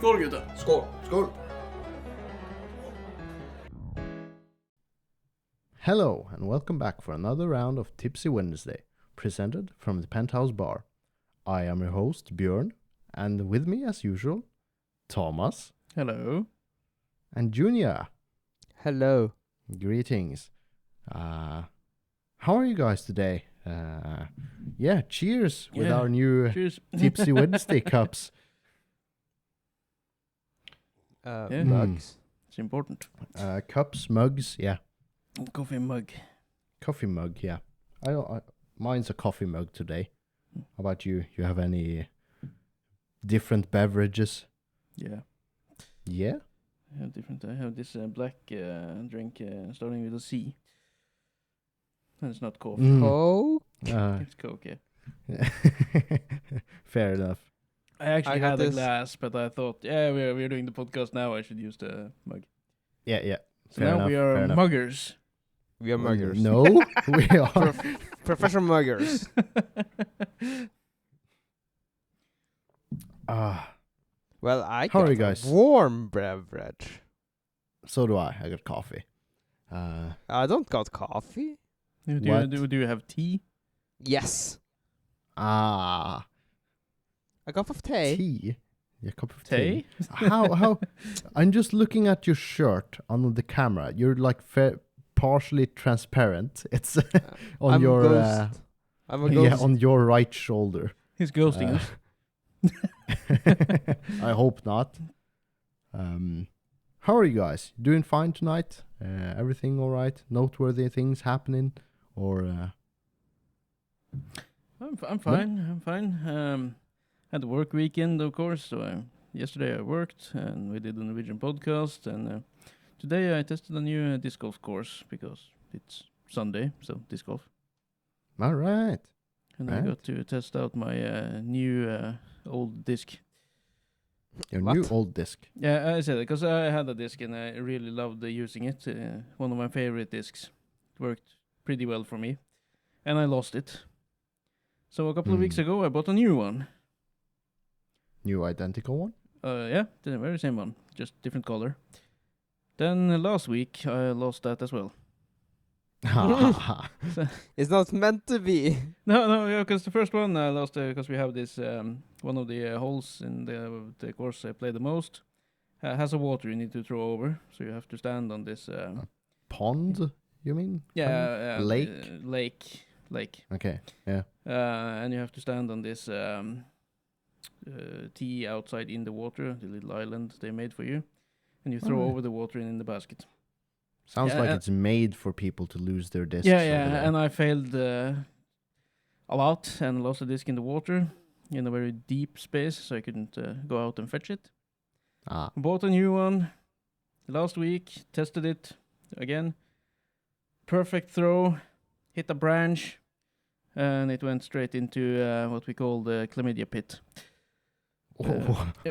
Skål gutta! Skål! Skål! Hello and welcome back for another round of Tipsy Wednesday, presented from the Penthouse Bar. I am your host, Björn, and with me as usual, Thomas Hello. and Junior. Hello. Greetings. How are you guys today? Cheers with Yeah, our new Cheers. Tipsy Wednesday cups. Yeah. Mugs. It's important. Cups, mugs, yeah. Coffee mug. Coffee mug, yeah. Mine's a coffee mug today. How about you? You have any different beverages? Yeah. Yeah? I have different. I have this black drink starting with a C. And it's not coffee. Mm. Coke. It's Coke, yeah. Fair enough. I actually I got had a this. glass, but I thought, we're doing the podcast now. I should use the mug. Yeah. So Fair now enough, we are fair enough. muggers. We are muggers. No, we are. Professional muggers. Well, I How got are you guys? a warm beverage. So do I. I got coffee. I don't got coffee. What? Do you have tea? Yes. A A cup of tea. tea. A cup of Tea? tea. How? I'm just looking at your shirt on the camera. You're like partially transparent. It's on I'm your ghost. I'm a ghost. on your right shoulder. He's ghosting us. I hope not. How are you guys? Doing fine tonight? Everything all right? Noteworthy things happening? Or I'm fine. I'm fine. Had a work weekend, of course. So yesterday I worked, and we did a Norwegian podcast. And today I tested a new disc golf course because it's Sunday, so disc golf. all right. And I Right. got to test out my new old disc. Your What? new old disc. Yeah, I said it because I had a disc and I really loved using it. One of my favorite discs. It worked pretty well for me. And I lost it. So a couple of weeks ago I bought a new one. New identical one? Yeah, the very same one, just different color. Then last week I lost that as well. It's not meant to be. No, yeah, because the first one I lost because we have this one of the holes in the course I play the most has a water you need to throw over, so you have to stand on this. Pond, you mean? Yeah, Lake? lake. Okay, yeah. And you have to stand on this tee outside in the water, the little island they made for you, and you throw Alright. over the water in the basket. Sounds Yeah, like it's made for people to lose their discs. Yeah, over there. and I failed a lot and lost the disc in the water in a very deep space, so I couldn't go out and fetch it. Bought a new one last week, tested it again. Perfect throw, hit a branch, and it went straight into what we call the chlamydia pit.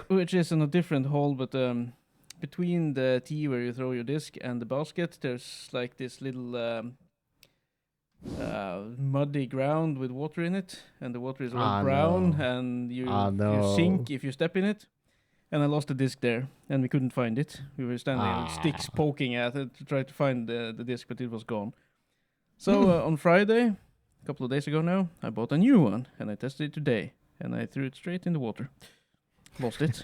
Which is in a different hole, but between the tee where you throw your disc and the basket, there's like this little muddy ground with water in it, and the water is all brown, no. and you No. sink if you step in it. And I lost the disc there, and we couldn't find it. We were standing with sticks poking at it to try to find the disc, but it was gone. So on Friday, a couple of days ago now, I bought a new one, and I tested it today, and I threw it straight in the water. Lost it.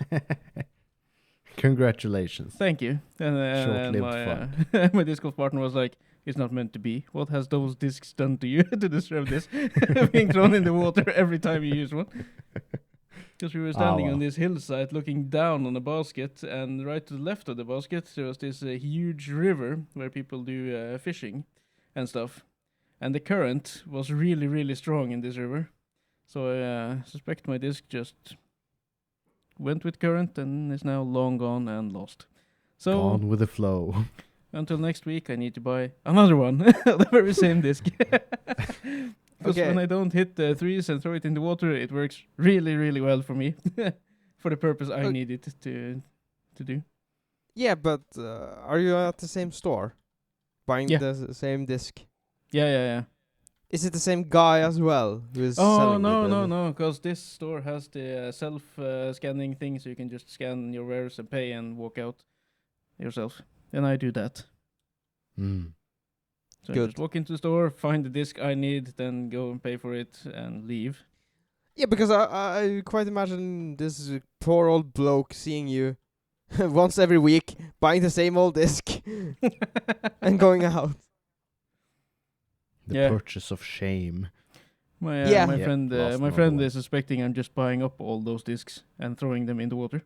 Congratulations. Thank you. And Short-lived my my disc golf partner was like, "It's not meant to be. What has those discs done to you to deserve this being thrown in the water every time you use one?" Because we were standing on this hillside looking down on the basket, and right to the left of the basket there was this huge river where people do fishing and stuff. And the current was really, really strong in this river. So I suspect my disc just went with current and is now long gone and lost. So Gone with the flow. until next week I need to buy another one, the very same disc. Because Okay. when I don't hit the threes and throw it in the water, it works really, really well for me. For the purpose I need it to do. Yeah, but are you at the same store? Buying Yeah. the same disc? Yeah. Is it the same guy as well who is Oh selling no, because this store has the self-scanning thing, so you can just scan your wares and pay and walk out yourself. And I do that. Mm. So I Good. just walk into the store, find the disc I need, then go and pay for it and leave. Yeah, because I quite imagine this poor old bloke seeing you once every week, buying the same old disc and going out. The Yeah. purchase of shame. My Yeah. my Yeah, friend lost my another friend one. is suspecting I'm just buying up all those discs and throwing them in the water.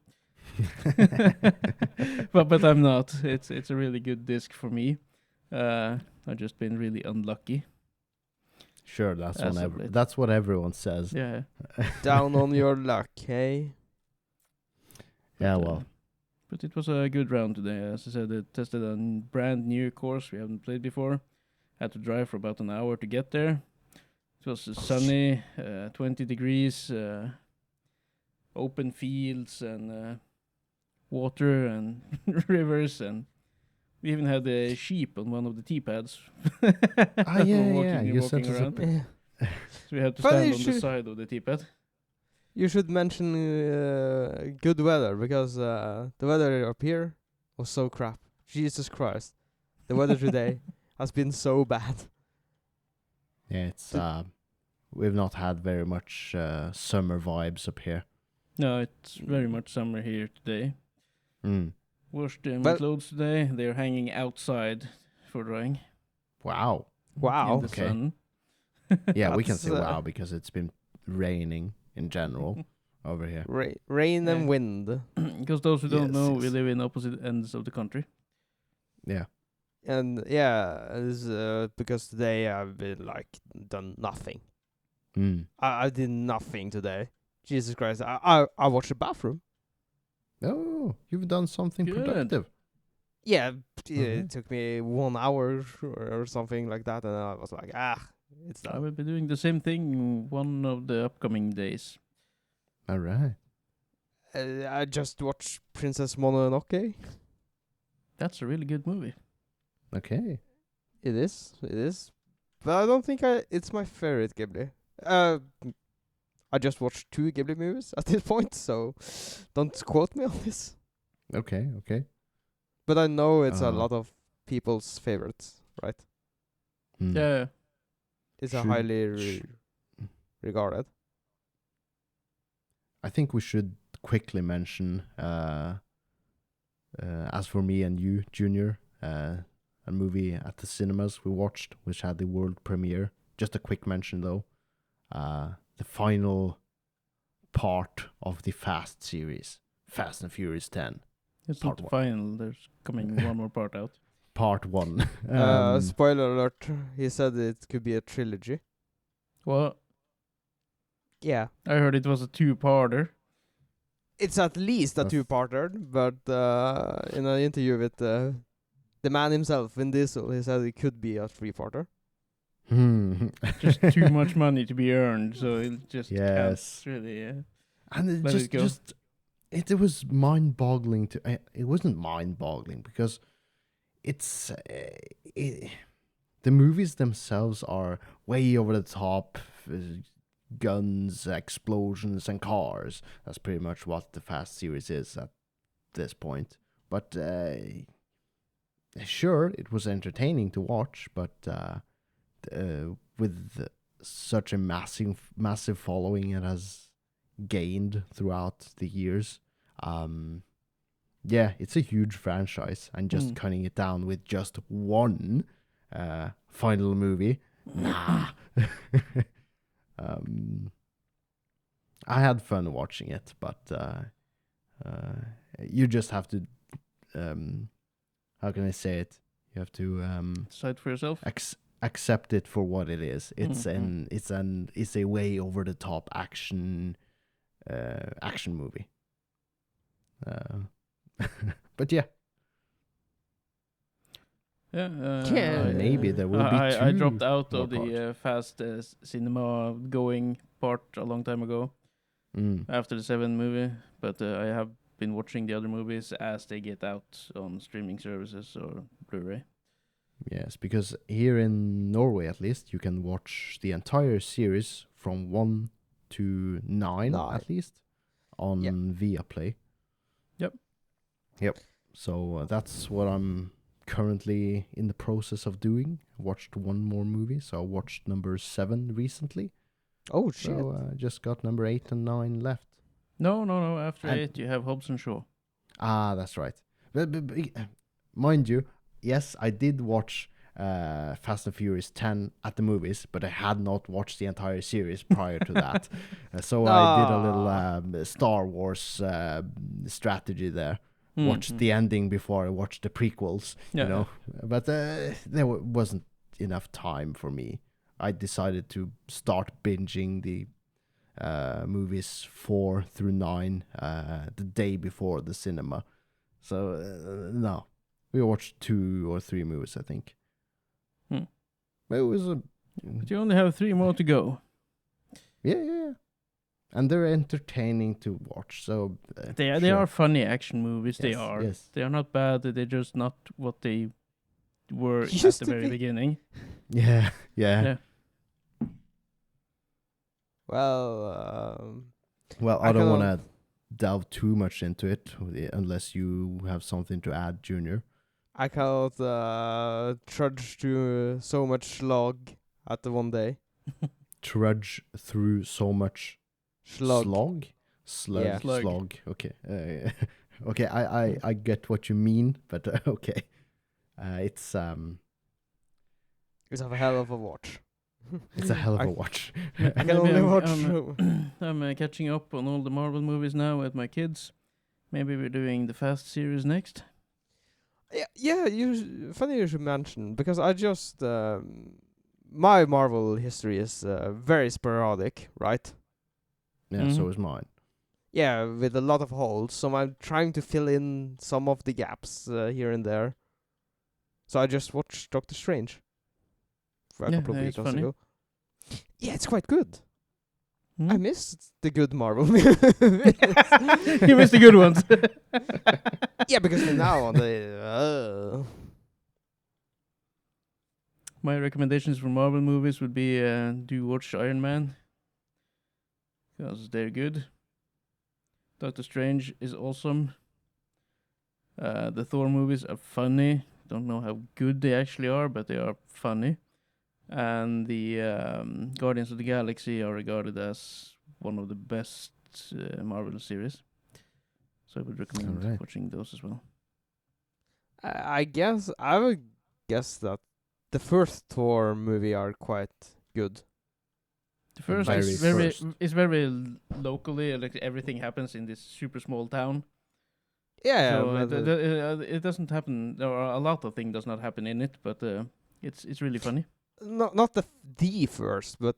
but I'm not. It's a really good disc for me. I've just been really unlucky. Sure, that's As of late. that's what everyone says. Yeah. Down on your luck, hey? Yeah, But, well. But it was a good round today. As I said, I tested a brand new course we haven't played before. Had to drive for about an hour to get there. It was sunny, 20 degrees, open fields and water and rivers, and we even had a sheep on one of the T-pads. Yeah. You walking sent us around. Yeah. So we had to But stand you on the should- side of the T-pad. You should mention good weather, because the weather up here was so crap. Jesus Christ. The weather today has been so bad. Yeah, it's we've not had very much summer vibes up here. No, it's very much summer here today. Mm. Washed my Well- clothes today. They're hanging outside for drying. Wow. Wow. In the Okay. sun. Yeah, we can That's, say wow because it's been raining in general over here. Rain and Yeah. wind. Because those who don't Yes, know, we yes. live in opposite ends of the country. Yeah. And yeah, it's, because today I've been done nothing. Mm. I did nothing today. Jesus Christ. I watched the bathroom. Oh, you've done something Good. productive. Yeah, Okay. it took me 1 hour or something like that, and I was like, it's I done. will be doing the same thing one of the upcoming days. All right. I just watched Princess Mononoke. That's a really good movie. Okay. It is. But I don't think it's my favorite Ghibli. I just watched 2 Ghibli movies at this point, so don't quote me on this. Okay. But I know it's a Uh, lot of people's favorites, right? Mm. Yeah. It's a Should- highly sh- regarded. I think we should quickly mention, as for me and you, Junior, a movie at the cinemas we watched, which had the world premiere. Just a quick mention though. The final part of the Fast series, Fast and Furious 10, It's Part not the final. There's coming one more part out. Part 1. Spoiler alert, he said it could be a trilogy. Well, Yeah. I heard it was a two-parter. It's at least a That's- 2-parter, but in an interview with the man himself, Vin Diesel, he said it could be a 3-parter. Just too much money to be earned, so it just Yes. can't really. And it Let it go. it was mind-boggling to. It wasn't mind-boggling because it's the movies themselves are way over the top, guns, explosions, and cars. That's pretty much what the Fast series is at this point. But sure, it was entertaining to watch, but with such a massive following it has gained throughout the years, yeah, it's a huge franchise, and just cutting it down with just one final movie, nah. I had fun watching it, but you just have to, how can I say it? You have to Decide for yourself. accept it for what it is. Mhm. It's a way over the top action movie. But yeah, Yeah. Yeah, maybe there will be I two dropped out more of the fast cinema going part a long time ago after the 7 movie, but I have been watching the other movies as they get out on streaming services or Blu-ray. Yes, because here in Norway, at least, you can watch the entire series from 1 to 9, at least, on Viaplay. Yep. So that's what I'm currently in the process of doing. Watched one more movie, so I watched number 7 recently. Oh shit! So just got number 8 and 9 left. No. After And- 8, you have Hobbs and Shaw. Ah, that's right. But mind you, yes, I did watch Fast and Furious 10 at the movies, but I had not watched the entire series prior to that. So I did a little Star Wars strategy there. Watched the ending before I watched the prequels, Yeah, you know. But there wasn't enough time for me. I decided to start binging the movies 4 through 9 the day before the cinema. So no, we watched 2 or 3 movies, I think. But it was But you only have 3 more to go. yeah, and they're entertaining to watch. So They sure. are funny action movies. They Yes, are. yes. They are not bad. They're just not what they were at Used the to very be. beginning. Yeah. Yeah. Well, Well, I I don't kind want to delve too much into it unless you have something to add, Junior. I cannot trudge through so much log at the one day. Trudge through so much Slog. slug, Yeah. Slug. slog. Okay, okay. I get what you mean, but okay. It's It's a hell of a watch. it's a hell of I- a watch. I can Maybe only watch. I'm catching up on all the Marvel movies now with my kids. Maybe we're doing the Fast series next. Yeah. Funny you should mention, because I just my Marvel history is very sporadic, right? Yeah, so Mhm. is mine. Yeah, with a lot of holes. So I'm trying to fill in some of the gaps here and there. So I just watched Doctor Strange for a Yeah, couple of it's weeks funny. ago. Yeah, it's quite good. Hmm? I missed the good Marvel movies. You missed the good ones. Yeah, because they're now on the. My recommendations for Marvel movies would be do watch Iron Man, because they're good. Doctor Strange is awesome. The Thor movies are funny. Don't know how good they actually are, but they are funny. And the Guardians of the Galaxy are regarded as one of the best Marvel series. So I would recommend Alright. watching those as well. I would guess that the first Thor movie are quite good. The first very is very first. locally, like everything happens in this super small town. Yeah, So but, it doesn't happen. There are a lot of things does not happen in it, but it's really funny. not the first, but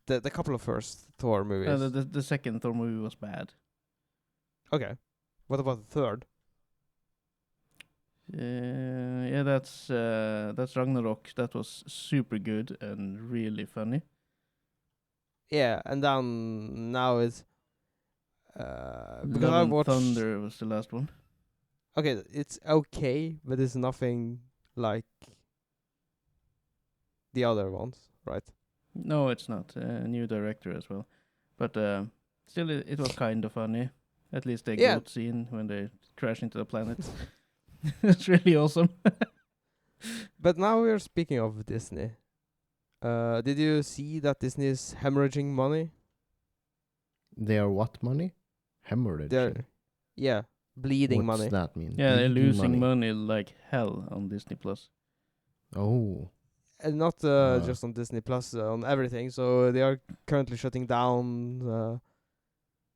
the couple of first Thor movies. The second Thor movie was bad. Okay, what about the third? Yeah, that's Ragnarok. That was super good and really funny. Yeah, and then now it's because Love I and watched. Thunder was the last one. Okay, it's okay, but it's nothing like the other ones, right? No, it's not. A new director as well, but still, it was kind of funny. At least the Yeah. goat scene when they crash into the planet. It's really awesome. But now we're speaking of Disney. Did you see that Disney is hemorrhaging money? They are what money? Hemorrhage. Yeah, bleeding What's money. that mean? Yeah, they're Bleeding losing money like hell on Disney Plus. Oh, And not just on Disney Plus, on everything. So they are currently shutting down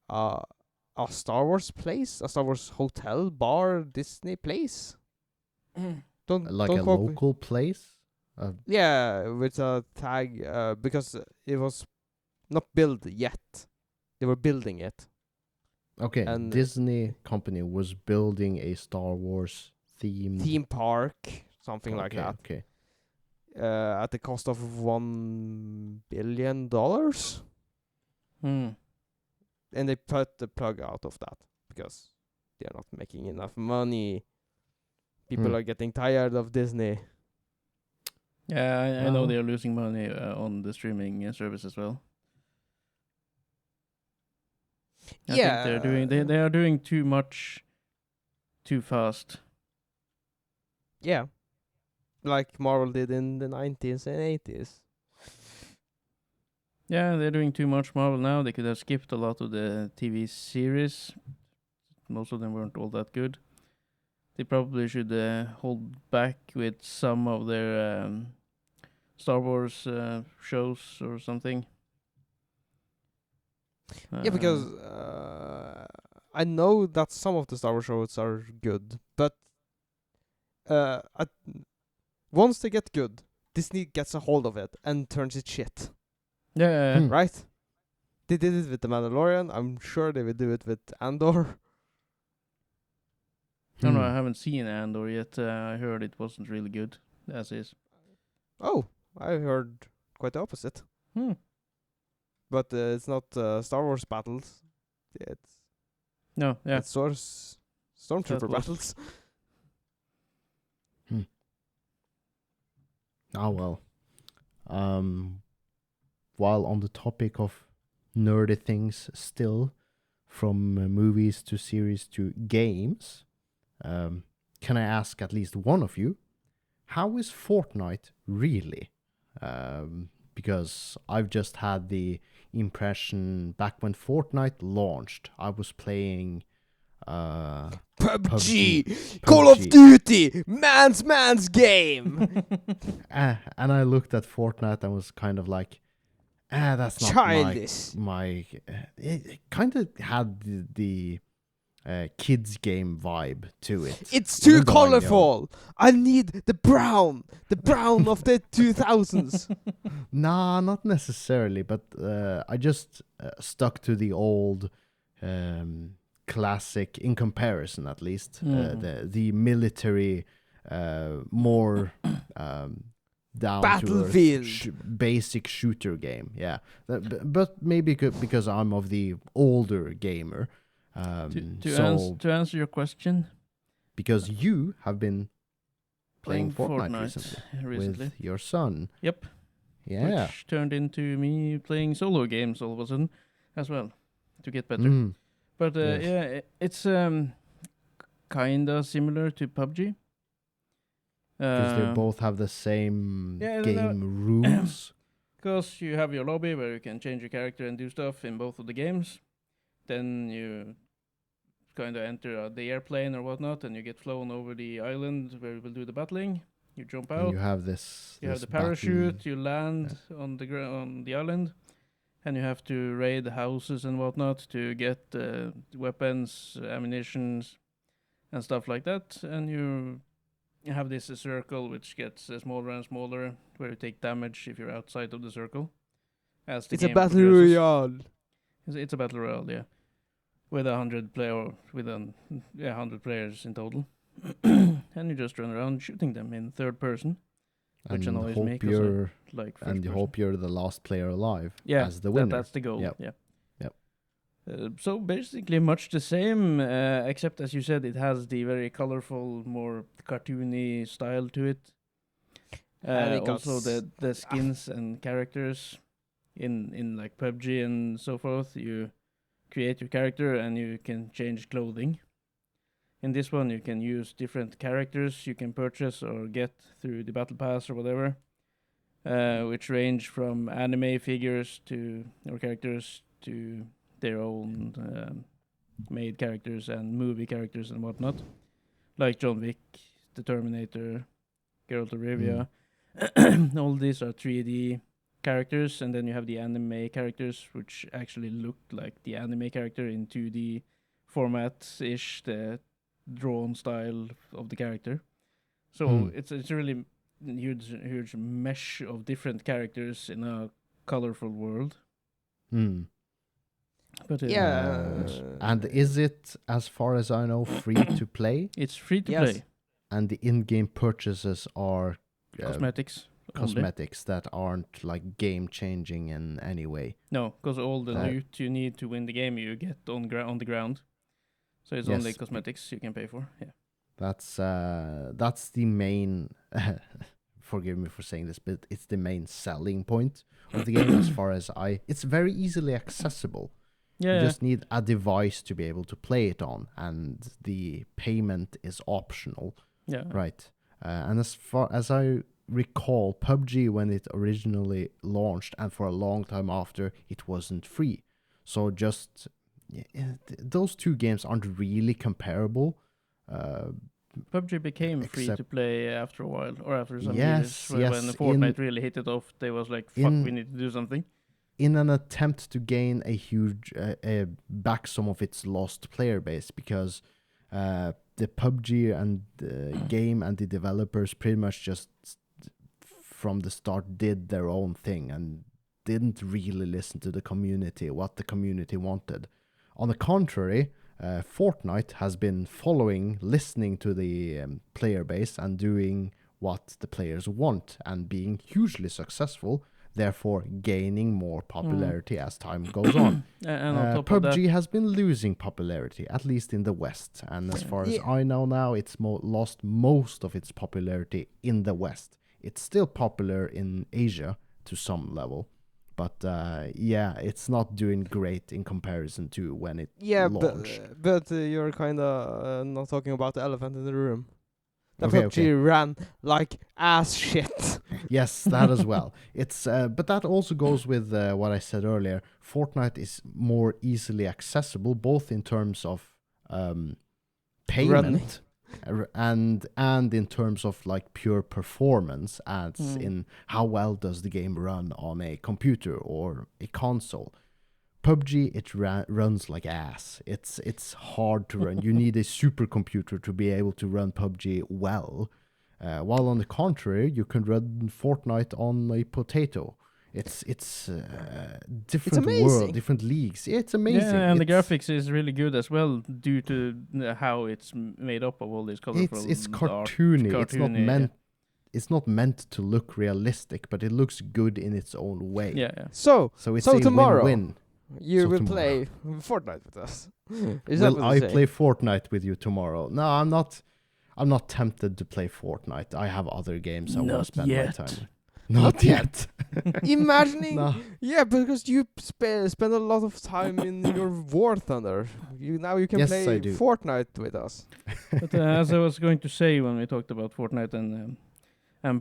a Star Wars place, a Star Wars hotel, bar, Disney place. Don't like don't a quote me. local place? Yeah, with a tag because it was not built yet. They were building it. Okay, And- Disney company was building a Star Wars themed Theme park, something like okay, that. Okay. At the cost of $1 billion, Hmm. and they put the plug out of that because they're not making enough money. People Hmm. are getting tired of Disney. Yeah, I know Well. they are losing money on the streaming service as well. I think they're doing they are doing too much, too fast. Yeah, like Marvel did in the 90s and 80s. Yeah, they're doing too much Marvel now. They could have skipped a lot of the TV series. Most of them weren't all that good. They probably should hold back with some of their Star Wars shows or something. Yeah, because I know that some of the Star Wars shows are good, but once they get good, Disney gets a hold of it and turns it shit. yeah, Right? They did it with The Mandalorian. I'm sure they will do it with Andor. No, I haven't seen Andor yet. I heard it wasn't really good, as is. Oh, I heard quite the opposite. But it's not Star Wars battles. It's No, yeah. it's stormtrooper was- battles. Oh well. While on the topic of nerdy things still, from movies to series to games, can I ask at least one of you, how is Fortnite really? Because I've just had the impression back when Fortnite launched, I was playing PUBG, Call of Duty, man's game. and I looked at Fortnite and was kind of like, that's not Childish. my it kind of had the kids game vibe to it. It's too Even though I know- colorful. I need the brown of the 2000s. Nah, not necessarily, but I just stuck to the old classic in comparison, at least. The military, more down Battlefield. to earth basic shooter game. Yeah, but maybe because I'm of the older gamer. To answer your question, because you have been playing Fortnite recently. with your son. Yep. Yeah. Which turned into me playing solo games all of a sudden as well to get better. But Yes. yeah, it's kinda similar to PUBG. Because they both have the same yeah, game rules. Because you have your lobby where you can change your character and do stuff in both of the games. Then you kind of enter the airplane or whatnot, and you get flown over the island where you will do the battling. You jump out. And you have this. You have the parachute. You land on the island, and you have to raid the houses and whatnot to get weapons, ammunitions, and stuff like that. And you have this circle which gets smaller and smaller, where you take damage if you're outside of the circle. It's a battle royale. It's a battle royale, yeah, with 100 players in total, and you just run around shooting them in third person, which and annoys hope me because you're I like first and you person. hope you're the last player alive. Yeah, as the winner. that's the goal. Yep. Yeah. Yep. So basically, much the same, except as you said, it has the very colorful, more cartoony style to it. And it Also, got the skins and characters in like PUBG and so forth. You create your character and you can change clothing. In this one, you can use different characters you can purchase or get through the battle pass or whatever, which range from anime figures to or characters to their own made characters and movie characters and whatnot, like John Wick, the Terminator, Geralt of Rivia. All these are 3D characters, and then you have the anime characters, which actually look like the anime character in 2D format-ish, the drawn style of the character. So it's a really huge mesh of different characters in a colorful world. But and is it, as far as I know, free to play? It's free to Yes. play. And the in-game purchases are Cosmetics. only. cosmetics that aren't like game-changing in any way. No, because all the That- loot you need to win the game you get on the ground. So it's only cosmetics you can pay for. Yeah. That's the main forgive me for saying this, but it's the main selling point of the game as far as it's very easily accessible. Yeah. You just need a device to be able to play it on, and the payment is optional. Yeah. Right. And as far as I recall, PUBG, when it originally launched and for a long time after, it wasn't free. So just those two games aren't really comparable. PUBG became free to play after a while, or after some yes, years. When Fortnite really hit it off, they was like, fuck, we need to do something. In an attempt to gain a huge, back some of its lost player base, because the PUBG and the game and the developers pretty much just from the start did their own thing and didn't really listen to the community, what the community wanted. On the contrary, Fortnite has been listening to the player base and doing what the players want and being hugely successful, therefore gaining more popularity as time goes on. And on top PUBG of that, has been losing popularity, at least in the West. And as far as I know now, it's lost most of its popularity in the West. It's still popular in Asia to some level. But it's not doing great in comparison to when it launched. But you're kind of not talking about the elephant in the room. The Okay, PUBG ran like ass shit. Yes, that as well. It's but that also goes with what I said earlier. Fortnite is more easily accessible, both in terms of payment and in terms of like pure performance, as in how well does the game run on a computer or a console. PUBG, it runs like ass. It's hard to run. You need a supercomputer to be able to run PUBG well. While on the contrary, you can run Fortnite on a potato. It's different world, different leagues. Yeah, it's amazing. Yeah, and the graphics is really good as well, due to how it's made up of all these colorful. It's cartoony. It's not meant to look realistic, but it looks good in its own way. Yeah. So it's a tomorrow, win-win. You will play Fortnite with us. Will I play Fortnite with you tomorrow? No, I'm not. I'm not tempted to play Fortnite. I have other games I want to spend my time. Not yet. Imagining, No. Yeah, because you spend a lot of time in your War Thunder. Now you can play Fortnite with us. But as I was going to say when we talked about Fortnite and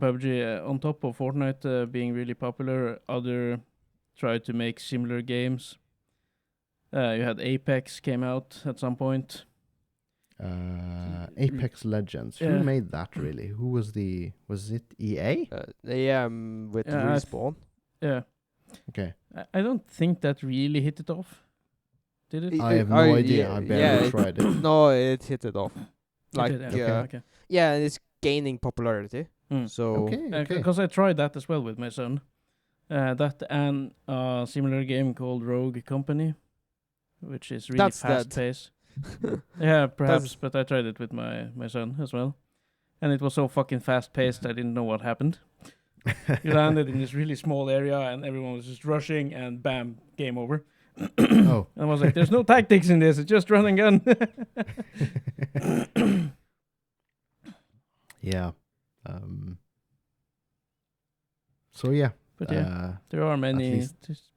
PUBG, on top of Fortnite being really popular, other tried to make similar games. You had Apex came out at some point. Apex Legends. Who made that really? Who was it EA? With Respawn. Yeah. Okay. I don't think that really hit it off. Did it? I have no idea. I barely tried it. No, it hit it off. Like, okay. Yeah, and it's gaining popularity. So because I tried that as well with my son. That and a similar game called Rogue Company, which is really fast paced. Yeah, perhaps, but I tried it with my son as well, and it was so fucking fast paced I didn't know what happened. You landed in this really small area and everyone was just rushing, and bam, game over. Oh, and I was like, "There's no tactics in this; it's just run and gun." Yeah. So yeah. But there are many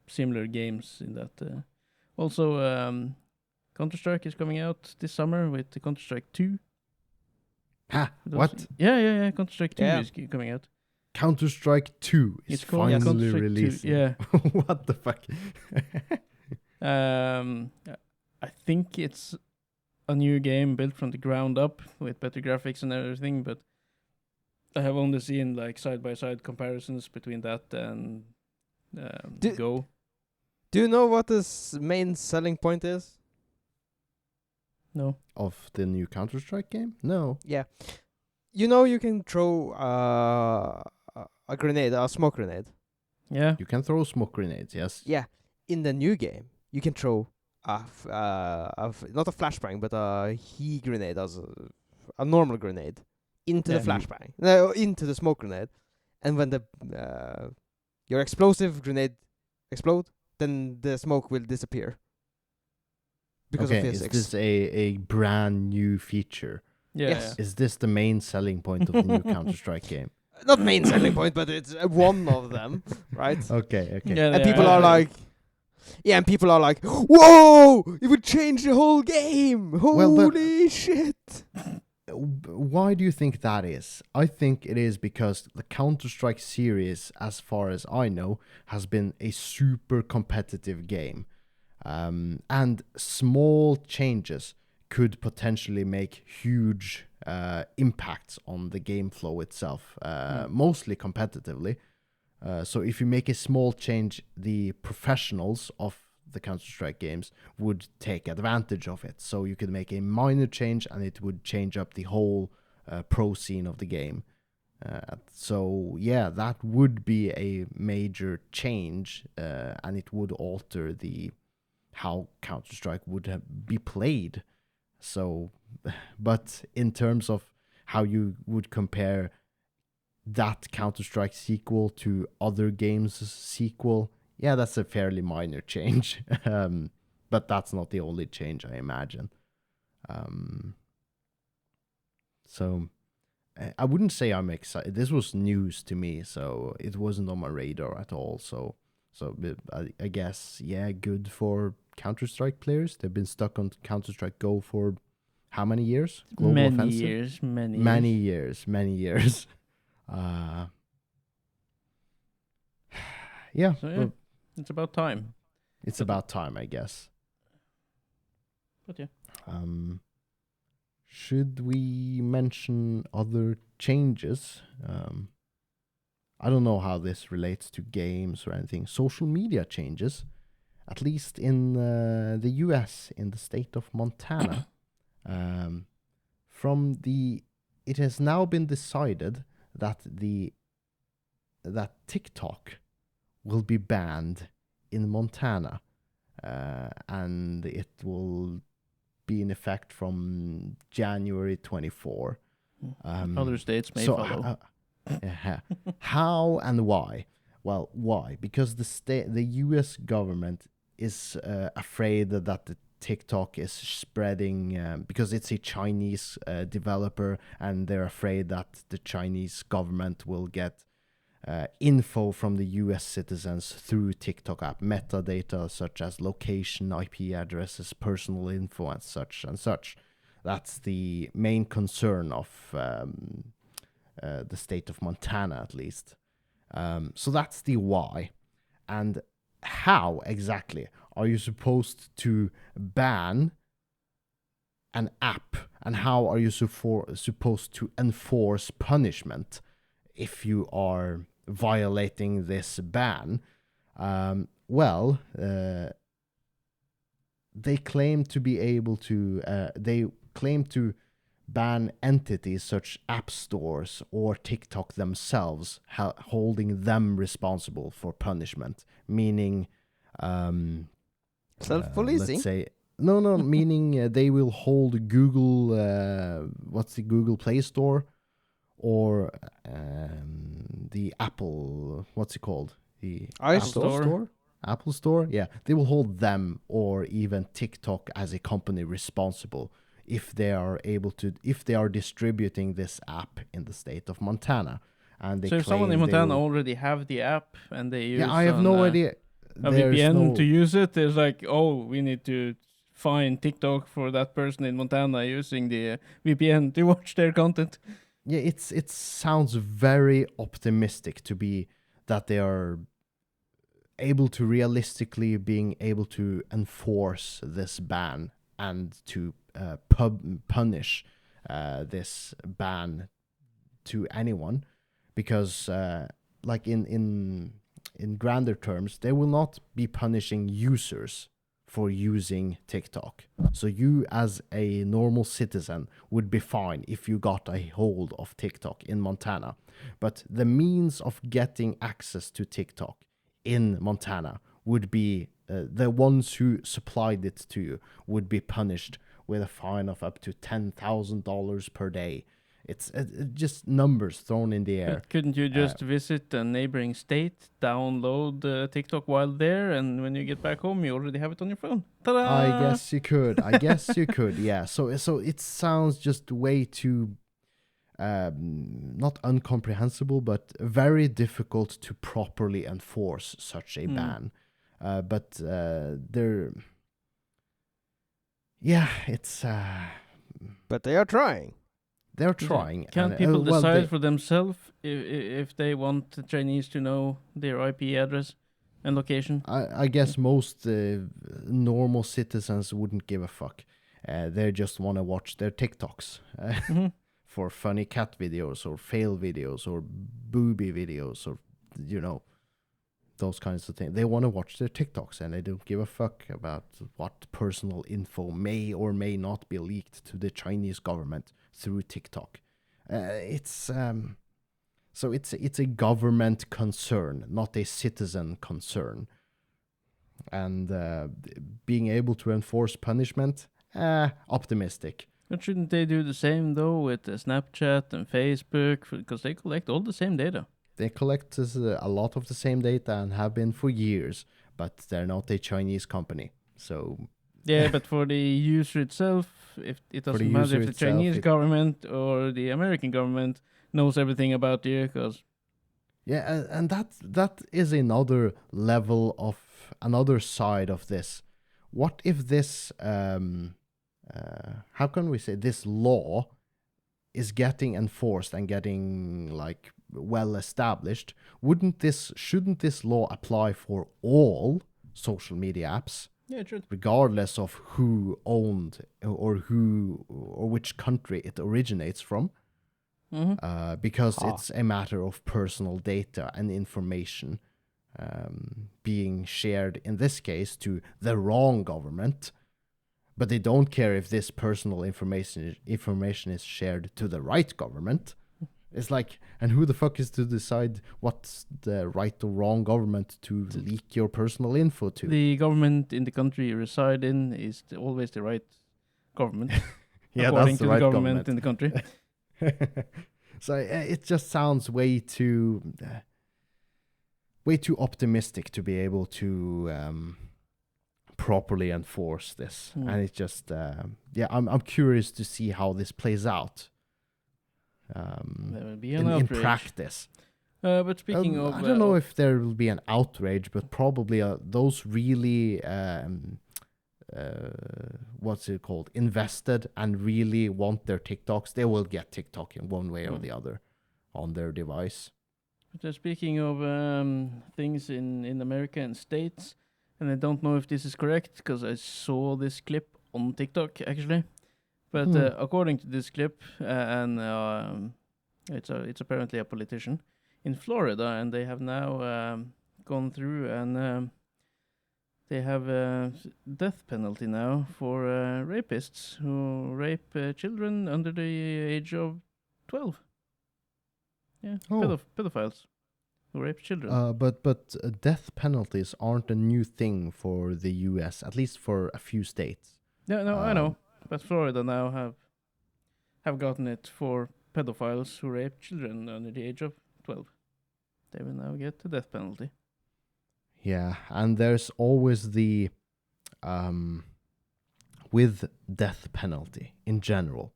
similar games in that. Also, Counter-Strike is coming out this summer with the Counter-Strike 2. What? Yeah. Counter-Strike 2 is coming out. Counter-Strike 2 is finally releasing. Yeah. What the fuck? I think it's a new game built from the ground up with better graphics and everything, but I have only seen like side-by-side comparisons between that and Go. Do you know what the main selling point is? No. Of the new Counter-Strike game? No. Yeah. You know you can throw a grenade, a smoke grenade. Yeah. You can throw smoke grenades, yes. Yeah. In the new game, you can throw not a flashbang, but a heat grenade, as a normal grenade, into the flashbang. No, into the smoke grenade. And when the your explosive grenade explode, then the smoke will disappear. Because of physics. Is this a brand new feature? Yeah. Yes. Is this the main selling point of the new Counter-Strike game? not main selling point, but it's one of them, right? Okay. Yeah, And they people are are like, yeah, and people are like, whoa, it would change the whole game. Holy shit. Why do you think that is? I think it is because the Counter-Strike series, as far as I know, has been a super competitive game. And small changes could potentially make huge impacts on the game flow itself, mostly competitively. So if you make a small change, the professionals of the Counter-Strike games would take advantage of it. So you could make a minor change and it would change up the whole pro scene of the game. So yeah, that would be a major change, and it would alter how Counter-Strike would be played. So, but in terms of how you would compare that Counter-Strike sequel to other games' sequel, yeah, that's a fairly minor change. But that's not the only change, I imagine. So I wouldn't say I'm excited. This was news to me, so it wasn't on my radar at all. So I guess, yeah, good for Counter-Strike players. They've been stuck on Counter-Strike Go for how many years? Global many Offensive? years, many Many years. Yeah, So yeah, it's about time. it's about time, I guess. But yeah. Should we mention other changes? I don't know how this relates to games or anything. Social media changes, at least in the US, in the state of Montana. It has now been decided that TikTok will be banned in Montana, and it will be in effect from January 24. Other states may follow. How and why? Well, why? Because the U.S. government is afraid that the TikTok is spreading, because it's a Chinese developer, and they're afraid that the Chinese government will get info from the US citizens through TikTok app, metadata such as location, IP addresses, personal info, and such and such. That's the main concern of the state of Montana, at least. So that's the why. And how exactly are you supposed to ban an app, and how are you supposed to enforce punishment if you are violating this ban? They claim to be able to. They claim to ban entities such app stores or TikTok themselves, holding them responsible for punishment. Meaning, self-policing. Let's say meaning they will hold Google. What's the Google Play Store? Or the Apple, what's it called? The Apple Store? Apple Store? Yeah. They will hold them or even TikTok as a company responsible if they are distributing this app in the state of Montana. And So if someone in Montana already have the app and they use I have no idea. a VPN to use it, there's like, oh, we need to find TikTok for that person in Montana using the VPN to watch their content. Yeah, it sounds very optimistic to be that they are able to realistically being able to enforce this ban and to punish this ban to anyone, because like in grander terms, they will not be punishing users for using TikTok. So you as a normal citizen would be fine if you got a hold of TikTok in Montana. But the means of getting access to TikTok in Montana would be the ones who supplied it to you would be punished with a fine of up to $10,000 per day. It's just numbers thrown in the air. Couldn't you just visit a neighboring state, download TikTok while there, and when you get back home, you already have it on your phone? Ta-da! I guess you could. Yeah. So it sounds just way too not incomprehensible, but very difficult to properly enforce such a ban. But it's But they are trying. they're trying. Can't and, people well, decide they- for themselves if they want the Chinese to know their IP address and location? I guess most normal citizens wouldn't give a fuck. They just want to watch their TikToks for funny cat videos or fail videos or booby videos or, those kinds of things. They want to watch their TikToks and they don't give a fuck about what personal info may or may not be leaked to the Chinese government through TikTok. So it's a government concern, not a citizen concern. And being able to enforce punishment, optimistic. But shouldn't they do the same though with Snapchat and Facebook? Because they collect all the same data. They collect a lot of the same data and have been for years, but they're not a Chinese company. So Yeah, but for the user itself, if it For the doesn't matter user if the itself, Chinese it- government or the American government knows everything about you, because yeah, and that is another level of another side of this. What if this how can we say this law is getting enforced and getting like well established? Shouldn't this law apply for all social media apps, yeah, it should. regardless of who owned or which country it originates from? Because it's a matter of personal data and information being shared, in this case, to the wrong government. But they don't care if this personal information is shared to the right government. It's like, and who the fuck is to decide what's the right or wrong government to leak your personal info to? The government in the country you reside in is always the right government, Yeah, according that's to the the right government government. in the country. So it just sounds way too optimistic to be able to properly enforce this. And it's just I'm curious to see how this plays out There will be an in outrage. practice. But speaking of, I don't know if there will be an outrage, but probably those really what's it called, invested and really want their TikToks, they will get TikTok in one way or the other on their device. But speaking of things in America and states, and I don't know if this is correct because I saw this clip on TikTok actually. But according to this clip, and it's apparently a politician in Florida, and they have now gone through and they have a death penalty now for rapists who rape children under the age of 12. Yeah, pedophiles who rape children. But death penalties aren't a new thing for the U.S., at least for a few states. Yeah, no, I know. But Florida now have gotten it for pedophiles who rape children under the age of 12. They will now get the death penalty. Yeah, and there's always the with death penalty in general.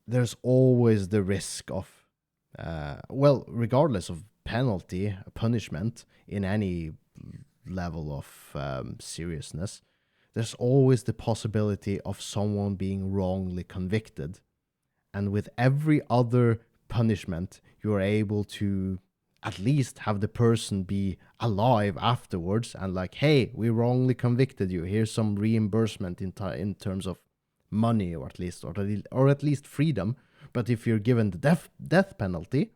There's always the risk of regardless of punishment in any level of seriousness, there's always the possibility of someone being wrongly convicted. And with every other punishment, you're able to at least have the person be alive afterwards and like, hey, we wrongly convicted you. Here's some reimbursement in terms of money, or at least freedom. But if you're given the death penalty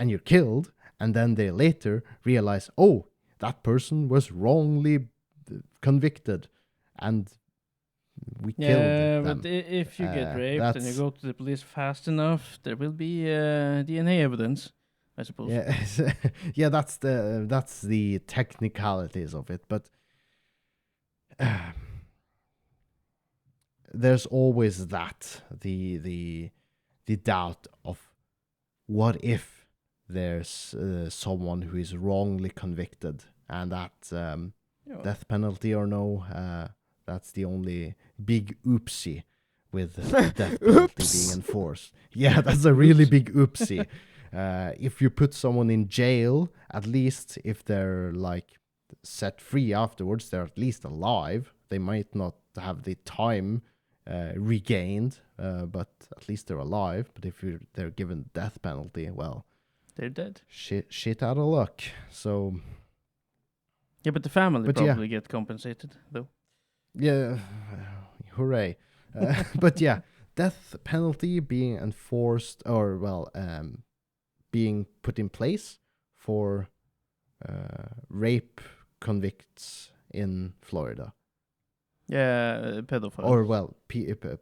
and you're killed, and then they later realize, oh, that person was wrongly convicted, and we killed them. Yeah, but if you get raped and you go to the police fast enough, there will be DNA evidence, I suppose. Yeah, yeah, that's the technicalities of it, but there's always that the doubt of what if there's someone who is wrongly convicted, and that death penalty or no, that's the only big oopsie with the death penalty being enforced. Yeah, that's a really big oopsie. If you put someone in jail, at least if they're like set free afterwards, they're at least alive. They might not have the time regained, but at least they're alive. But if they're given death penalty, well, they're dead. Shit out of luck. So yeah, but the family probably get compensated though. Yeah, hooray! But yeah, death penalty being enforced, or being put in place for rape convicts in Florida. Yeah, pedophiles. Or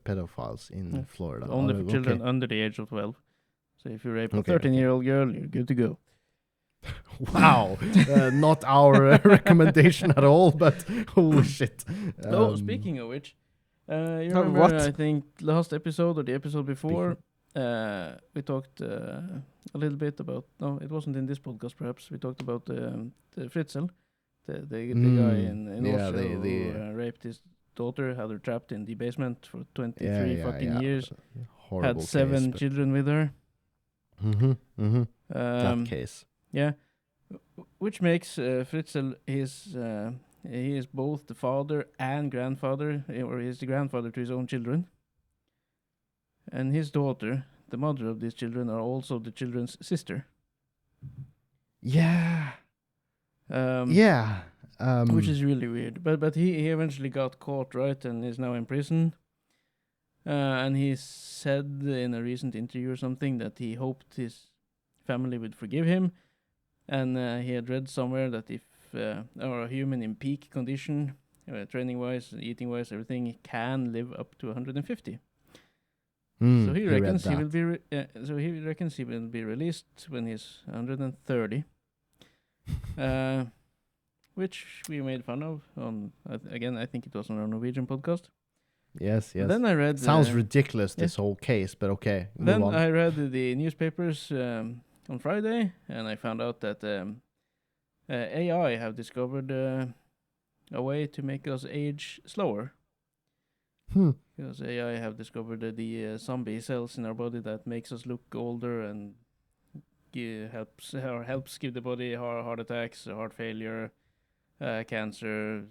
pedophiles in Florida. Only for children under the age of 12. So if you rape a 13-year-old girl, you're good to go. Wow, not our recommendation at all, but holy shit. Speaking of which, you remember, I think, last episode or the episode before, we talked a little bit about, no, it wasn't in this podcast perhaps, we talked about the Fritzl, the guy in Austria who raped his daughter, had her trapped in the basement for 23 years, horrible had 7 children with her. That case. Yeah, which makes Fritzl he is both the father and grandfather, or he is the grandfather to his own children. And his daughter, the mother of these children, are also the children's sister. Yeah. Which is really weird. But he eventually got caught, right, and is now in prison. And he said in a recent interview or something that he hoped his family would forgive him. And he had read somewhere that if a human in peak condition, training-wise, eating-wise, everything, he can live up to 150. So he reckons he will be. He reckons he will be released when he's 130. Which we made fun of on. Again, I think it was on our Norwegian podcast. Yes. And then I read. Sounds ridiculous, this whole case, but okay. Then I read the newspapers on Friday, and I found out that AI have discovered a way to make us age slower. Because AI have discovered the zombie cells in our body that makes us look older and helps give the body heart attacks, heart failure, cancer,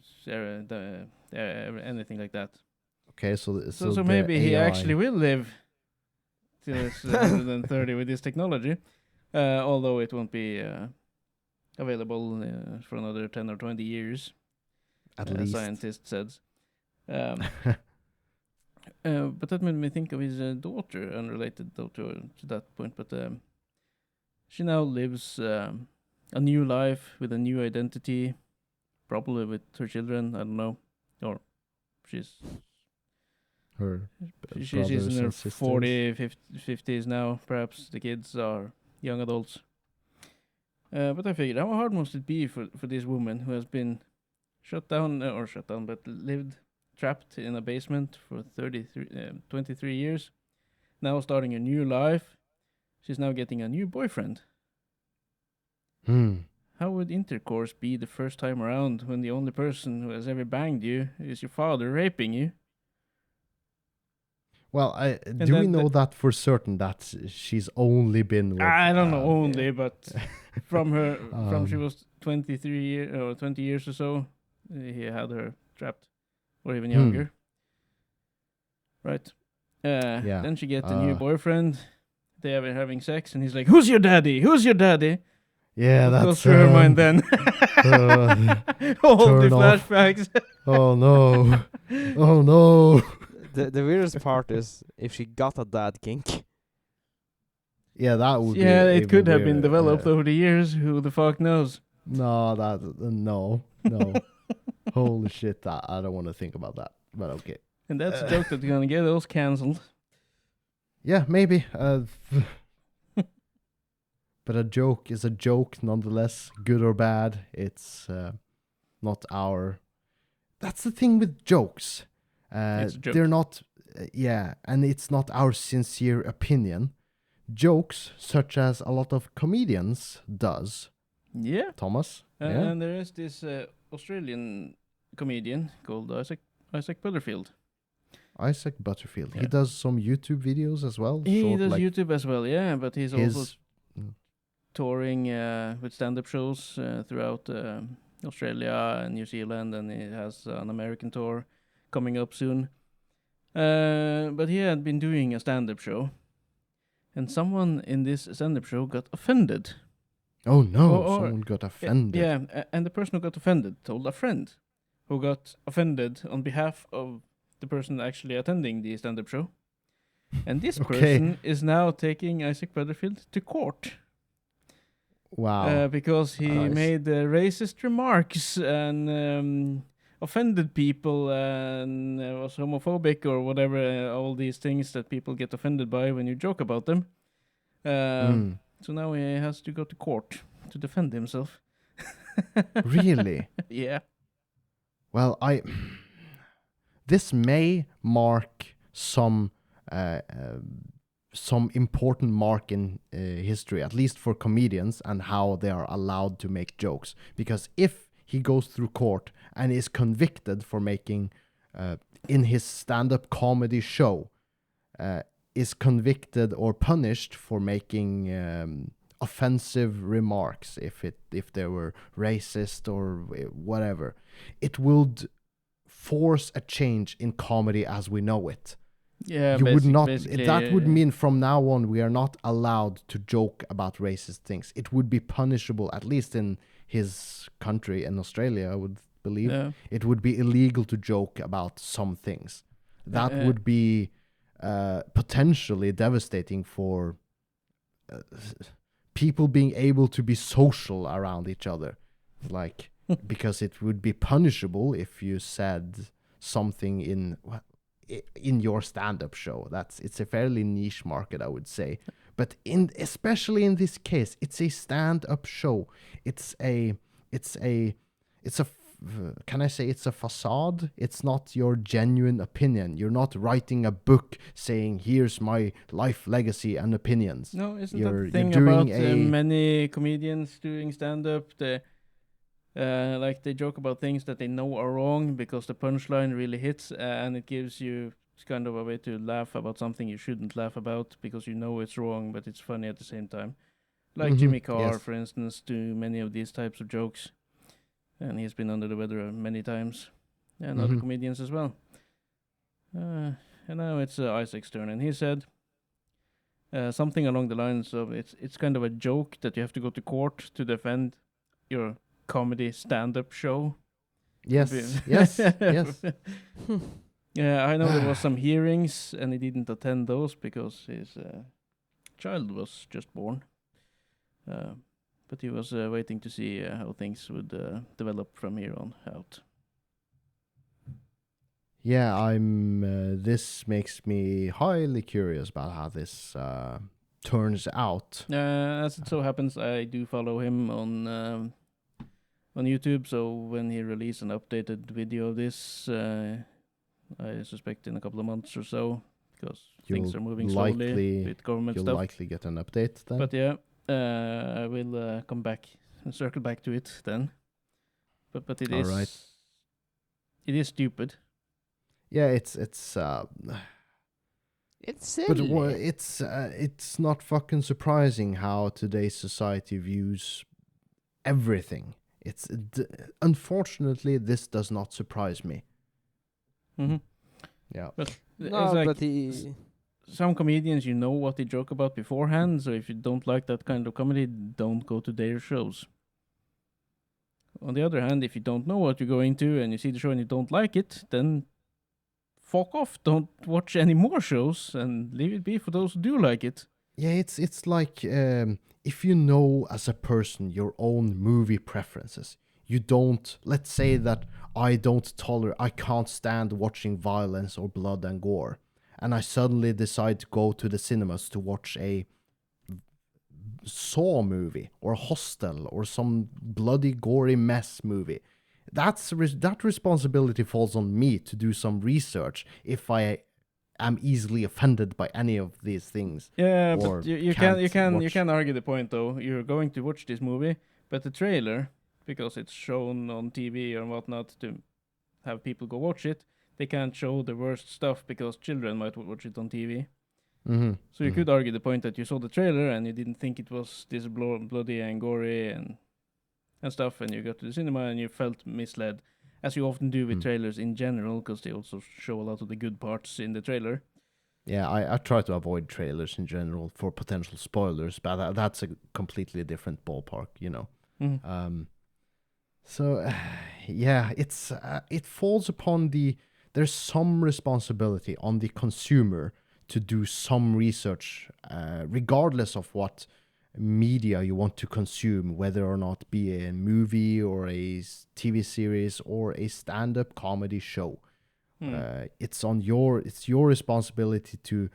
anything like that. Okay, so maybe he AI actually will live till it's 130 with this technology, although it won't be available for another 10 or 20 years, at least. Scientists said. But that made me think of his daughter, unrelated though to that point. But she now lives a new life with a new identity, probably with her children. I don't know, or she's in her 50s now. Perhaps the kids are young adults. But I figured, how hard must it be for this woman who has been but lived trapped in a basement for 23 years, now starting a new life. She's now getting a new boyfriend. How would intercourse be the first time around when the only person who has ever banged you is your father raping you? Well, do we know that for certain that she's only been with... I don't know only, but from she was 23 years or 20 years or so, he had her trapped. Or even younger. Right. Then she gets a new boyfriend. They are having sex, and he's like, "Who's your daddy? Who's your daddy?" Yeah, that goes through her mind then. All the flashbacks. Oh no! Oh no! The weirdest part is if she got a dad kink. Yeah, that would. Yeah, it could have been developed over the years. Who the fuck knows? No, no. Holy shit, I don't want to think about that, but okay. And that's a joke that's gonna get us cancelled. Yeah, maybe. But a joke is a joke nonetheless, good or bad. It's not our... That's the thing with jokes. It's a joke. They're not... and it's not our sincere opinion. Jokes, such as a lot of comedians does. Yeah. Thomas? And there is this... Australian comedian called Isaac Butterfield. Isaac Butterfield. Yeah. He does some YouTube videos as well. He short, does like YouTube as well, yeah, but he's also his. touring with stand-up shows throughout Australia and New Zealand, and he has an American tour coming up soon. But he had been doing a stand-up show, and someone in this stand-up show got offended. Oh no! Or- Someone got offended. Yeah, and the person who got offended told a friend who got offended on behalf of the person actually attending the stand-up show. And this Okay. person is now taking Isaac Butterfield to court. Wow. Because he Nice. made racist remarks and offended people and was homophobic or whatever, all these things that people get offended by when you joke about them. Mm. So now he has to go to court to defend himself. Really? Yeah. Well, this may mark some important mark in history, at least for comedians, and how they are allowed to make jokes. Because if he goes through court and is convicted for making, in his stand-up comedy show, is convicted or punished for making offensive remarks, if they were racist or whatever, it would force a change in comedy as we know it. Yeah, You would not. basically, That would mean from now on we are not allowed to joke about racist things. It would be punishable, at least in his country, in Australia, I would believe. Yeah. It would be illegal to joke about some things. That would be potentially devastating for people being able to be social around each other, like because it would be punishable if you said something in your stand-up show. It's a fairly niche market, I would say, but especially in this case, it's a stand-up show. Can I say it's a facade? It's not your genuine opinion. You're not writing a book saying, here's my life legacy and opinions. No, isn't You're that the thing doing about many comedians doing stand-up? They joke about things that they know are wrong because the punchline really hits, and it gives you kind of a way to laugh about something you shouldn't laugh about because you know it's wrong, but it's funny at the same time. Like Jimmy Carr, yes. for instance, do many of these types of jokes, and he's been under the weather many times, and other comedians as well. And now it's Isaac's turn, and he said something along the lines of it's kind of a joke that you have to go to court to defend your comedy stand-up show. Yes, yes, yes. Yeah, I know there was some hearings, and he didn't attend those because his child was just born. But he was waiting to see how things would develop from here on out. Yeah, this makes me highly curious about how this turns out. As it so happens, I do follow him on YouTube. So when he releases an updated video of this, I suspect in a couple of months or so, because things are moving slowly with government you'll stuff. likely get an update then. But yeah, I will come back and circle back to it then. But it is Alright. It is stupid. Yeah, it's silly. but it's not fucking surprising how today's society views everything. Unfortunately, this does not surprise me. Mm-hmm. Yeah. But No, it's but some comedians, you know what they joke about beforehand. So if you don't like that kind of comedy, don't go to their shows. On the other hand, if you don't know what you're going to and you see the show and you don't like it, then fuck off. Don't watch any more shows and leave it be for those who do like it. Yeah, it's like if you know as a person your own movie preferences, you don't. Let's say that I can't stand watching violence or blood and gore, and I suddenly decide to go to the cinemas to watch a Saw movie or Hostel or some bloody gory mess movie. That responsibility falls on me to do some research if I am easily offended by any of these things. Yeah, Or but you can argue the point though. You're going to watch this movie, but the trailer, because it's shown on TV or whatnot to have people go watch it, they can't show the worst stuff because children might watch it on TV. Mm-hmm. So you could argue the point that you saw the trailer and you didn't think it was this bloody and gory and stuff, and you got to the cinema and you felt misled, as you often do with trailers in general, because they also show a lot of the good parts in the trailer. Yeah, I try to avoid trailers in general for potential spoilers, but that's a completely different ballpark, you know. So, yeah, it falls upon there's some responsibility on the consumer to do some research, regardless of what media you want to consume, whether or not be a movie or a TV series or a stand-up comedy show. It's your responsibility to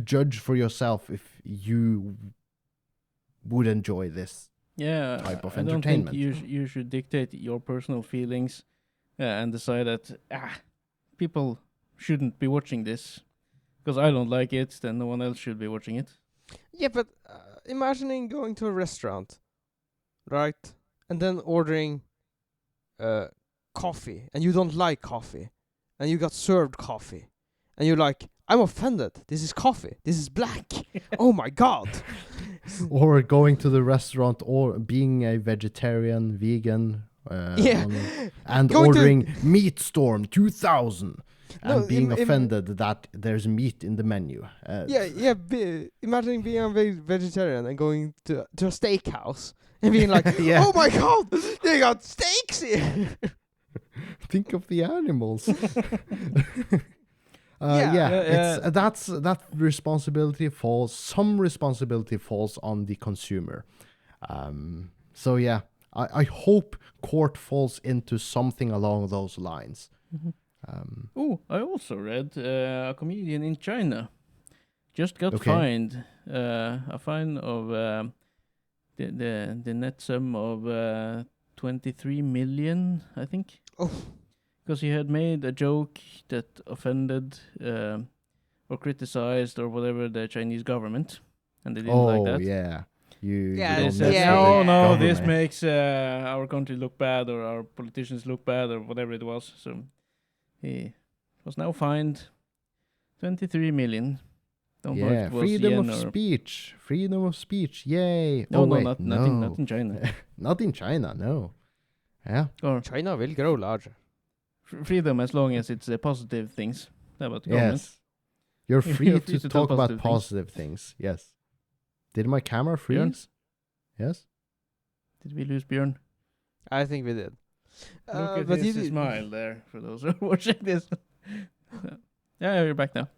judge for yourself if you would enjoy this type of entertainment. I don't think you should dictate your personal feelings and decide that people shouldn't be watching this because I don't like it, then no one else should be watching it. Yeah, but imagining going to a restaurant, right, and then ordering coffee, and you don't like coffee, and you got served coffee, and you're like, I'm offended. This is coffee. This is black. Oh my god. Or going to the restaurant, or being a vegetarian, vegan, and ordering Meat Storm 2000, and being offended that there's meat in the menu. Imagine being a vegetarian and going to a steakhouse and being like, oh my god, they got steaks here. Think of the animals. That responsibility falls. Some responsibility falls on the consumer. So yeah, I hope court falls into something along those lines. I also read a comedian in China just got fined a fine of the net sum of 23 million, I think. Oh. Because he had made a joke that offended or criticized or whatever the Chinese government, and they didn't like that. They said, no, this makes our country look bad, or our politicians look bad, or whatever it was. So he was now fined 23 million. Don't know if it was freedom of speech, yay! Not in China. Not in China, no. Yeah. Or China will grow larger. Freedom as long as it's positive things about the government. Yes. You're free to talk about positive things. Yes. Did my camera freeze? Björn? Yes. Did we lose Björn? I think we did. Look at his smile there for those who are watching this. Yeah, you're back now.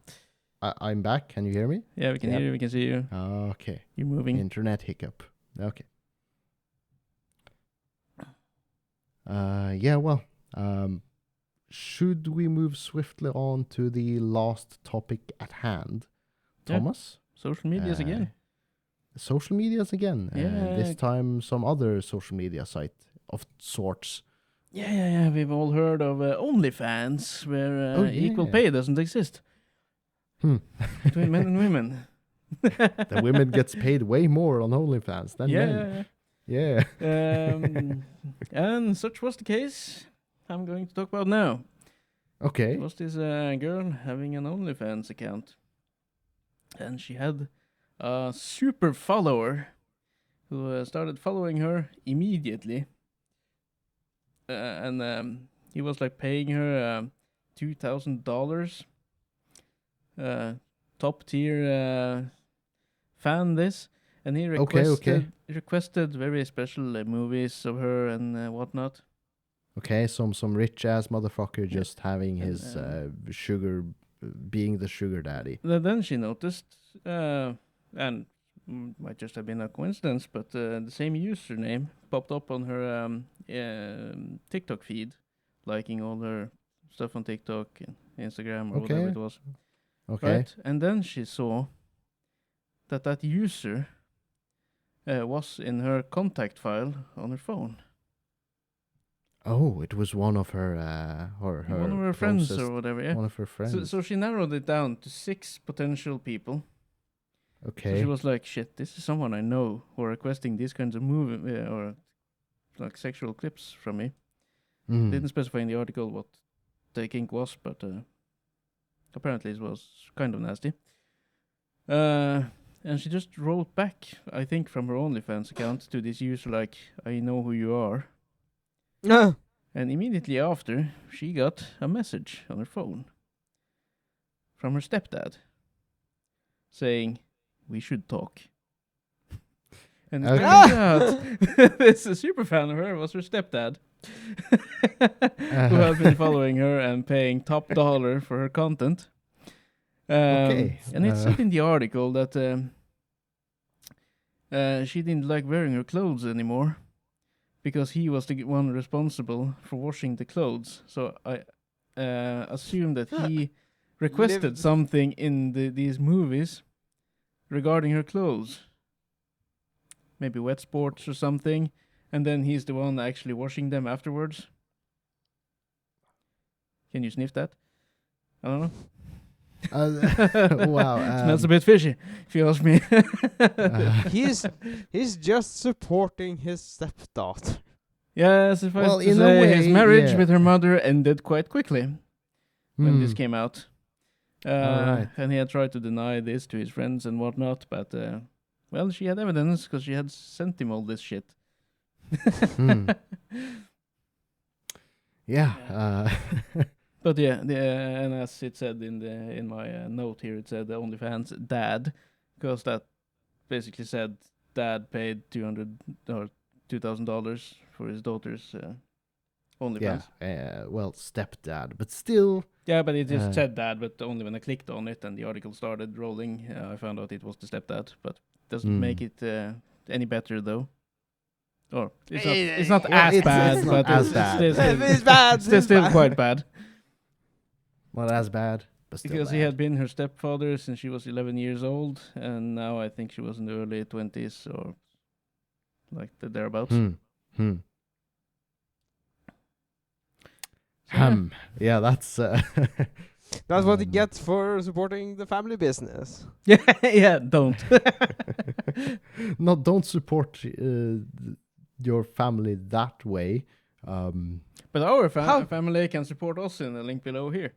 I'm back. Can you hear me? Yeah, we can hear you. We can see you. Okay. You're moving. Internet hiccup. Okay. Should we move swiftly on to the last topic at hand, Thomas? Social medias again. Social medias again. This time some other social media site of sorts. Yeah. We've all heard of OnlyFans, where equal pay doesn't exist between men and women. The women gets paid way more on OnlyFans than men. Yeah. And such was the case I'm going to talk about now. Okay. It was this girl having an OnlyFans account. And she had a super follower who started following her immediately. And he was like paying her $2,000. Top tier fan this. And he requested very special movies of her and whatnot. Okay, some rich ass motherfucker just having his sugar, being the sugar daddy. Then she noticed, and might just have been a coincidence, but the same username popped up on her TikTok feed, liking all her stuff on TikTok and Instagram or whatever it was. Okay. Right? And then she saw that user was in her contact file on her phone. Oh, it was one of her one of her friends or whatever. Yeah, one of her friends. So she narrowed it down to 6 potential people. Okay. So she was like, "Shit, this is someone I know who are requesting these kinds of movie or like sexual clips from me." Didn't specify in the article what the kink was, but apparently it was kind of nasty. And she just wrote back, I think, from her OnlyFans account to this user like, "I know who you are." And immediately after, she got a message on her phone from her stepdad saying, "We should talk." And it turns out this super fan of her was her stepdad, who had been following her and paying top dollar for her content. Okay. And it said in the article that she didn't like wearing her clothes anymore because he was the one responsible for washing the clothes. So I assume that he requested something in these movies regarding her clothes. Maybe wet sports or something. And then he's the one actually washing them afterwards. Can you sniff that? I don't know. Wow. Smells a bit fishy, if you ask me. He's just supporting his stepdaughter. Yeah, suffice Well, to in a say, way, his marriage yeah. with her mother ended quite quickly when this Hmm. came out. Alright. And he had tried to deny this to his friends and whatnot, but, well, she had evidence because she had sent him all this shit. Hmm. Yeah. But yeah, and as it said in my note here, it said the OnlyFans dad, because that basically said dad paid $200 or $2,000 for his daughter's OnlyFans. Yeah. Well, stepdad, but still. Yeah, but it just said dad, but only when I clicked on it and the article started rolling, I found out it was the stepdad. But doesn't make it any better though. Or it's not Well, as it's bad, not but as it's bad. It's bad. still quite bad. Not as bad, but still Because bad. he had been her stepfather since she was 11 years old, and now I think she was in the early 20s or like thereabouts. Hmm. So, Yeah, that's. That's what you get for supporting the family business. yeah, don't. No, don't support your family that way. But our How- family can support us in the link below here.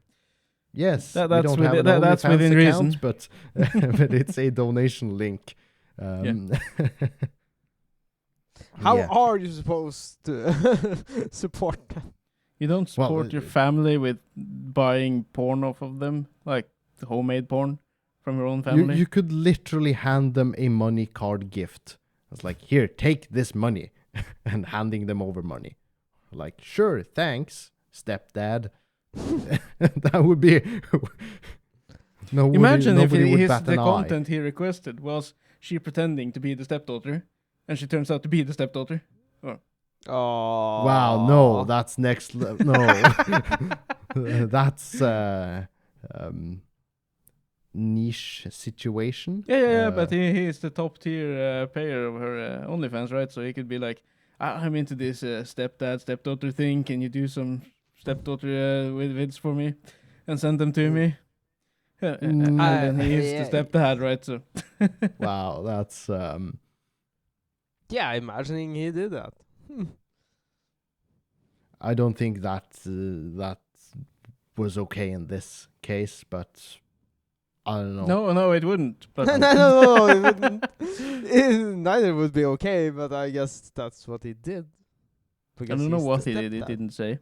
Yes, That's we don't have an that's OnlyFans within account, reason. but but it's a donation link. How Yeah. are you supposed to support them? You don't Well, support your family with buying porn off of them, like the homemade porn from your own family. You could literally hand them a money card gift. It's like, here, take this money, and handing them over money. Like, sure, thanks, stepdad. That would be. Imagine if nobody would the bat an eye. content he requested was she pretending to be the stepdaughter, and she turns out to be the stepdaughter. Oh Wow, no, that's next level. No, that's niche situation. Yeah, but he is the top tier payer of her OnlyFans, right? So he could be like, I'm into this stepdaughter thing. Can you do some stepdaughter with vids for me and send them to me? And then he is the stepdad, right? So Wow, that's Yeah, imagining he did that. I don't think that that was okay in this case, but I don't know. No, it wouldn't. But no, it wouldn't. Neither would be okay, but I guess that's what he did. I don't know what he did. It didn't say.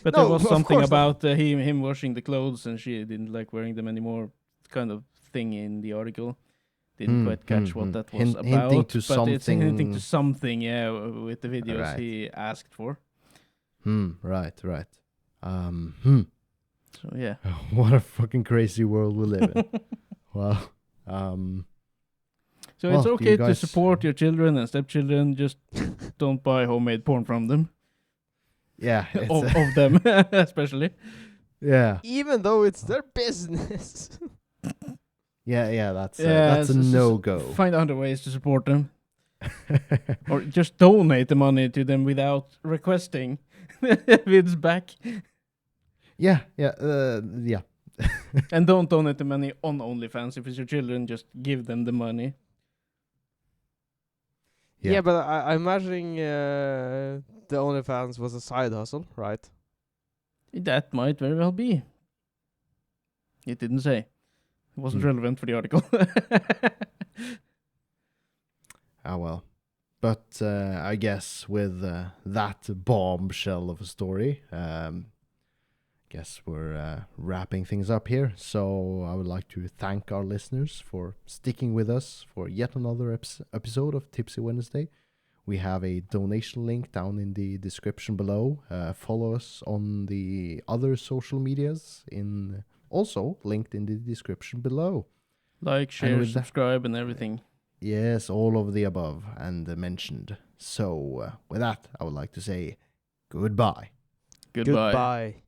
But No, there was of something course not. about him washing the clothes, and she didn't like wearing them anymore. Kind of thing in the article. Didn't quite catch what that was Hinting about. to but it's hinting to something. something, yeah, with the videos Right. he asked for. Right. So yeah. What a fucking crazy world we live in. Well, So well, it's do you okay to guys- support your children and stepchildren. Just don't buy homemade porn from them. yeah, it's, of them, especially. yeah, Even though it's their business. yeah. That's Yeah, a s- s- no go. Find other ways to support them. Or just donate the money to them without requesting vids back. Yeah. And don't donate the money on OnlyFans. If it's your children, just give them the money. Yeah, but I'm imagining the OnlyFans was a side hustle, right? That might very well be. It didn't say. It wasn't Hmm. relevant for the article. Ah, well. But I guess with that bombshell of a story, guess we're wrapping things up here. So I would like to thank our listeners for sticking with us for yet another episode of Tipsy Wednesday. We have a donation link down in the description below. Follow us on the other social medias also linked in the description below. Like, share, subscribe, and everything. Yes, all of the above and mentioned. So with that, I would like to say goodbye. Goodbye. Goodbye.